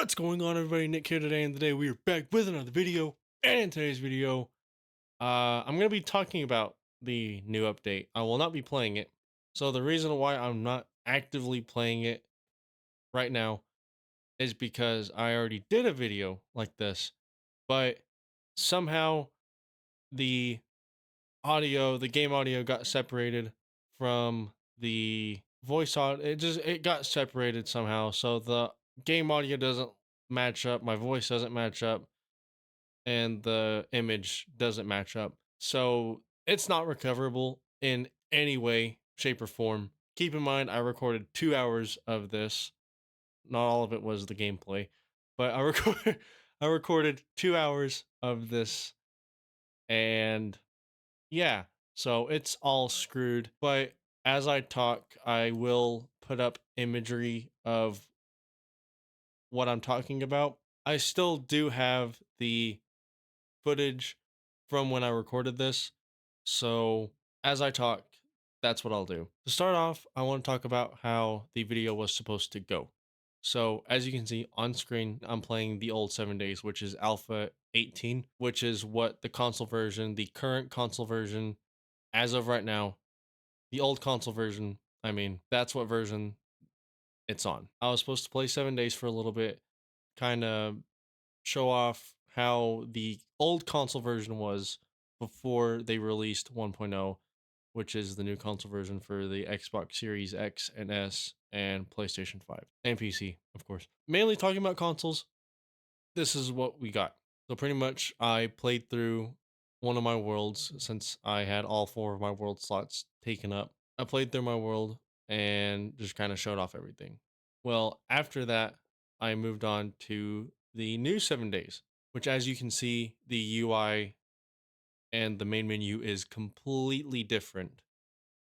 What's going on, everybody? Nick here today, and today we are back with another video. And in today's video, I'm going to be talking about the new update. I will not be playing it. So the reason why I'm not actively playing it right now is because I already did a video like this, but somehow the the game audio got separated from the voice audio. It got separated somehow. So the game audio doesn't match up, my voice doesn't match up, and the image doesn't match up. So it's not recoverable in any way, shape, or form. Keep in mind, I recorded 2 hours of this. Not all of it was the gameplay, but I recorded 2 hours of this, and yeah, so it's all screwed. But as I talk, I will put up imagery of what I'm talking about. I still do have the footage from when I recorded this. So as I talk, that's what I'll do. To start off, I want to talk about how the video was supposed to go. So as you can see on screen, I'm playing the old 7 days, which is Alpha 18, which is what the console version, the current console version, as of right now, the old console version, I mean, that's what version it's on. I was supposed to play 7 days for a little bit, kind of show off how the old console version was before they released 1.0, which is the new console version for the Xbox Series X and S and PlayStation 5 and PC, of course. Mainly talking about consoles, this is what we got. So pretty much I played through one of my worlds since I had all four of my world slots taken up. I played through my world and just kind of showed off everything. Well, after that, I moved on to the new 7 days, which as you can see, the UI and the main menu is completely different.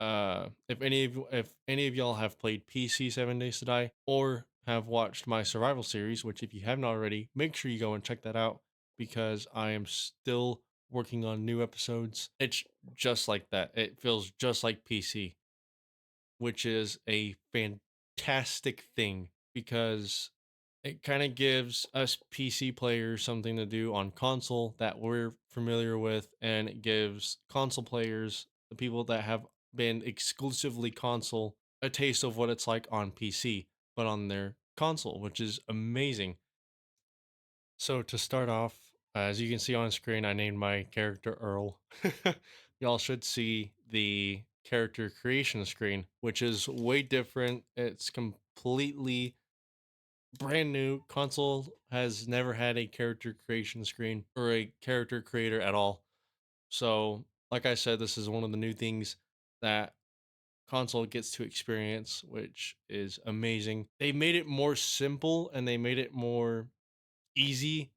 If any of y'all have played PC 7 Days to Die or have watched my survival series, which if you haven't already, make sure you go and check that out because I am still working on new episodes. It's just like that. It feels just like PC, which is a fantastic thing because it kind of gives us PC players something to do on console that we're familiar with, and it gives console players, the people that have been exclusively console, a taste of what it's like on PC, but on their console, which is amazing. So to start off, as you can see on screen, I named my character Earl. Y'all should see the character creation screen, which is way different. It's completely brand new. Console has never had a character creation screen or a character creator at all. So, like I said, this is one of the new things that console gets to experience, which is amazing. They made it more simple and they made it more easy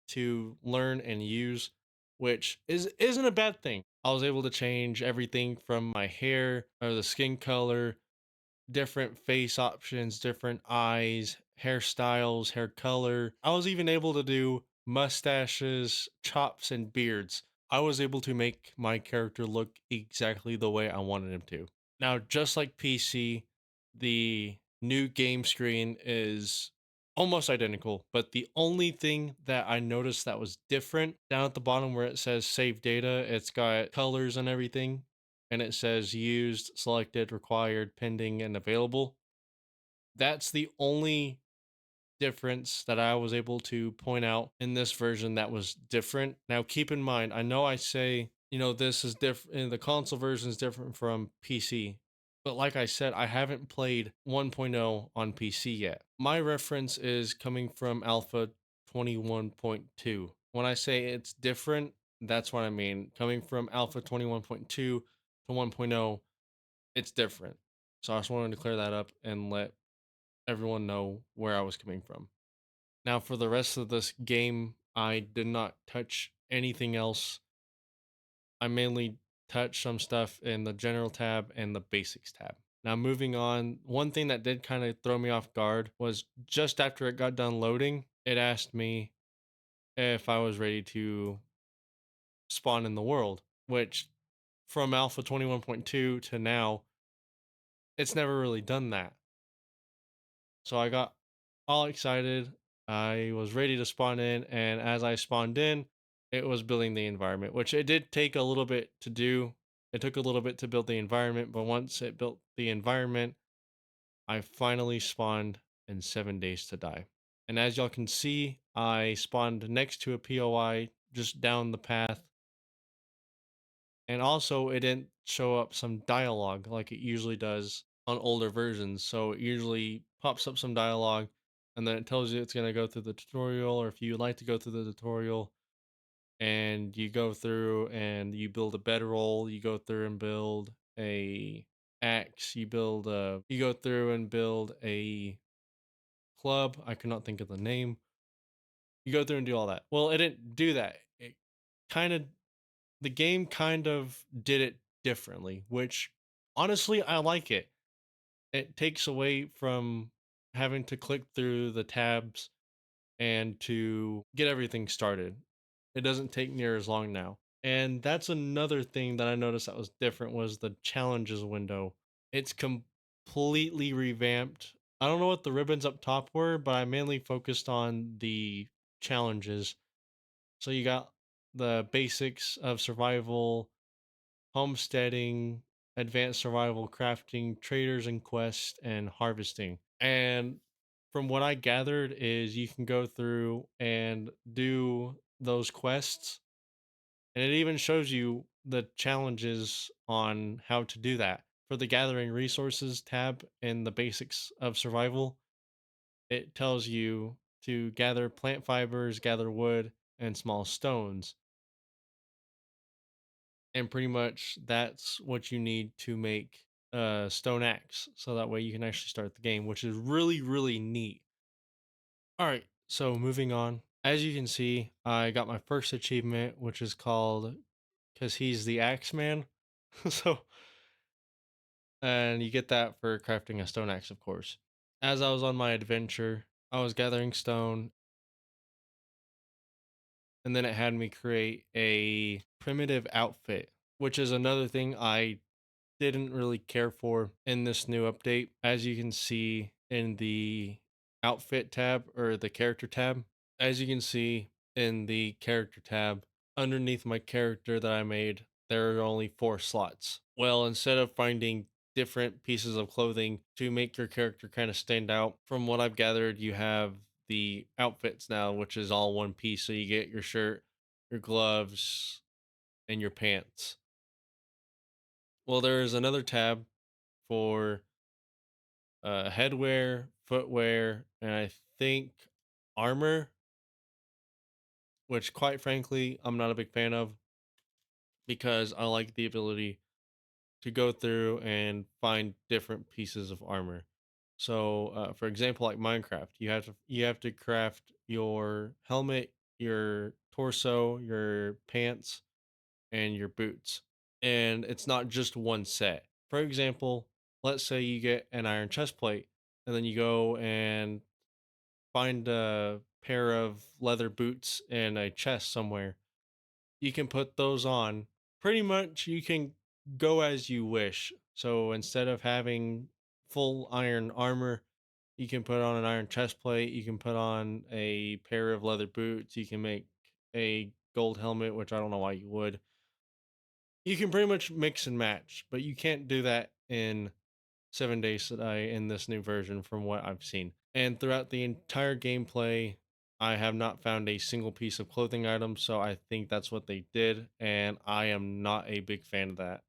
to learn and use, which isn't a bad thing. I was able to change everything from my hair or the skin color, different face options, different eyes, hairstyles, hair color. I was even able to do mustaches, chops, and beards. I was able to make my character look exactly the way I wanted him to. Now, just like PC, the new game screen is almost identical, but the only thing that I noticed that was different down at the bottom where it says save data, it's got colors and everything, and it says used, selected, required, pending, and available. That's the only difference that I was able to point out in this version that was different. Now, keep in mind, I know I say, this is different, the console version is different from PC. But like I said, I haven't played 1.0 on PC yet. My reference is coming from Alpha 21.2. When I say it's different, that's what I mean. Coming from Alpha 21.2 to 1.0, it's different. So I just wanted to clear that up and let everyone know where I was coming from. Now, for the rest of this game, I did not touch anything else. I mainly touched some stuff in the general tab and the basics tab. Now, moving on, one thing that did kind of throw me off guard was just after it got done loading, it asked me if I was ready to spawn in the world, which from Alpha 21.2 to now, it's never really done that. So I got all excited I was ready to spawn in, and as I spawned in, it was building the environment, which it did take a little bit to do. It took a little bit to build the environment, but once it built the environment, I finally spawned in 7 days to die. And as y'all can see, I spawned next to a POI just down the path. And also, it didn't show up some dialogue like it usually does on older versions. So it usually pops up some dialogue and then it tells you it's going to go through the tutorial, or if you would like to go through the tutorial and you go through and you build a bedroll, you go through and build a axe, you go through and build a club. I could not think of the name. You go through and do all that. Well, it didn't do that. It kind of the game kind of did it differently, which honestly I like it. It takes away from having to click through the tabs and to get everything started. It doesn't take near as long now. And that's another thing that I noticed that was different was the challenges window. It's completely revamped. I don't know what the ribbons up top were, but I mainly focused on the challenges. So you got the basics of survival, homesteading, advanced survival, crafting, traders and quests, and harvesting. And from what I gathered is you can go through and do those quests, and it even shows you the challenges on how to do that. For the gathering resources tab in the basics of survival, it tells you to gather plant fibers, gather wood, and small stones. And pretty much that's what you need to make a stone axe. So that way you can actually start the game, which is really, really neat. All right, so moving on. As you can see, I got my first achievement, which is called because he's the axe man. So, and you get that for crafting a stone axe, of course. As I was on my adventure, I was gathering stone, and then it had me create a primitive outfit, which is another thing I didn't really care for in this new update. As you can see in the outfit tab or the character tab, as you can see in the character tab, underneath my character that I made, there are only 4 slots. Well, instead of finding different pieces of clothing to make your character kind of stand out, from what I've gathered, you have the outfits now, which is all one piece. So you get your shirt, your gloves, and your pants. Well, there is another tab for headwear, footwear, and I think armor, which quite frankly, I'm not a big fan of because I like the ability to go through and find different pieces of armor. So, for example, like Minecraft, you have to craft your helmet, your torso, your pants, and your boots. And it's not just one set. For example, let's say you get an iron chest plate, and then you go and find a pair of leather boots in a chest somewhere. You can put those on. Pretty much you can go as you wish. So instead of having full iron armor, you can put on an iron chest plate, you can put on a pair of leather boots, you can make a gold helmet, which I don't know why you would. You can pretty much mix and match, but you can't do that in 7 days that I in this new version from what I've seen. And throughout the entire gameplay, I have not found a single piece of clothing item, so I think that's what they did, and I am not a big fan of that.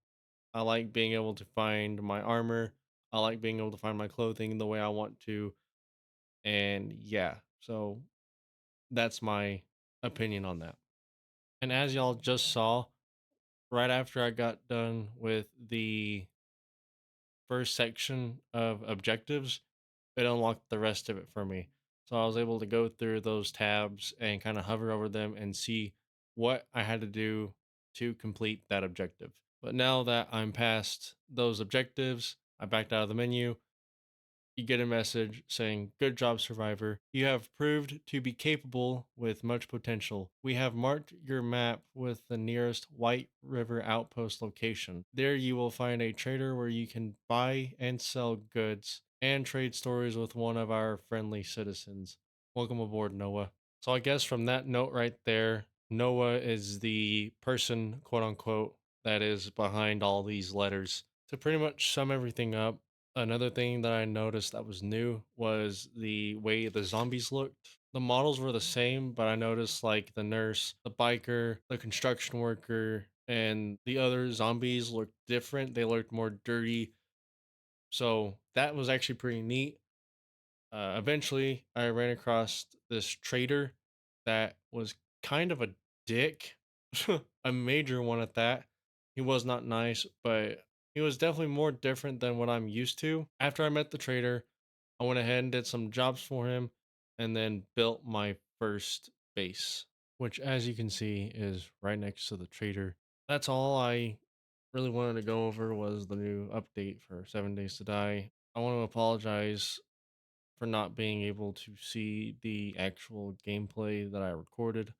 I like being able to find my armor. I like being able to find my clothing the way I want to. And yeah, so that's my opinion on that. And as y'all just saw, right after I got done with the first section of objectives, it unlocked the rest of it for me. So I was able to go through those tabs and kind of hover over them and see what I had to do to complete that objective. But now that I'm past those objectives, I backed out of the menu. You get a message saying, "Good job, survivor. You have proved to be capable with much potential. We have marked your map with the nearest White River Outpost location. There you will find a trader where you can buy and sell goods and trade stories with one of our friendly citizens." Welcome aboard, Noah. So I guess from that note right there, Noah is the person, quote unquote, that is behind all these letters. To pretty much sum everything up, another thing that I noticed that was new was the way the zombies looked. The models were the same, but I noticed like the nurse, the biker, the construction worker, and the other zombies looked different. They looked more dirty. So that was actually pretty neat. Eventually, I ran across this trader that was kind of a dick, a major one at that. He was not nice, but he was definitely more different than what I'm used to. After I met the trader, I went ahead and did some jobs for him and then built my first base, which, as you can see, is right next to the trader. That's all I really wanted to go over was the new update for 7 Days to Die. I want to apologize for not being able to see the actual gameplay that I recorded.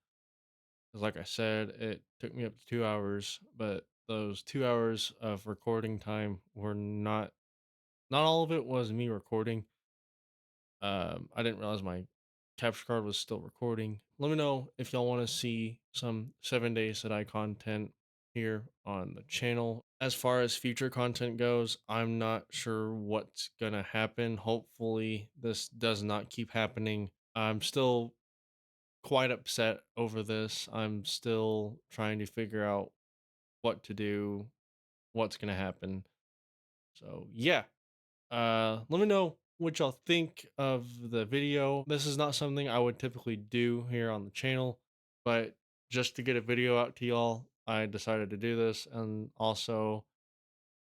Because, like I said, it took me up to 2 hours, but those 2 hours of recording time were not all of it was me recording. I didn't realize my capture card was still recording. Let me know if y'all want to see some 7 Days to Die content here on the channel. As far as future content goes, I'm not sure what's gonna happen. Hopefully, this does not keep happening. I'm still quite upset over this. I'm still trying to figure out what to do, what's gonna happen. So, yeah, let me know what y'all think of the video. This is not something I would typically do here on the channel, but just to get a video out to y'all, I decided to do this. And also,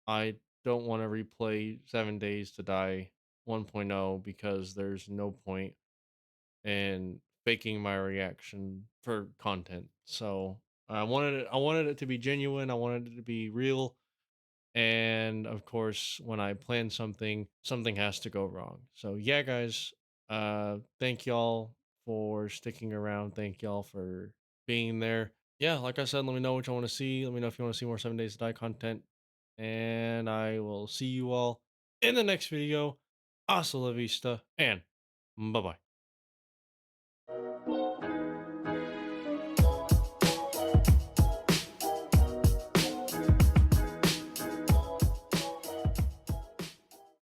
I don't want to replay 7 Days to Die 1.0 because there's no point in faking my reaction for content. So I wanted it to be genuine. I wanted it to be real. And of course, when I plan something, something has to go wrong. So yeah, guys, thank y'all for sticking around. Thank y'all for being there. Yeah, like I said, let me know what you want to see. Let me know if you want to see more 7 Days to Die content. And I will see you all in the next video. Hasta la vista and bye bye.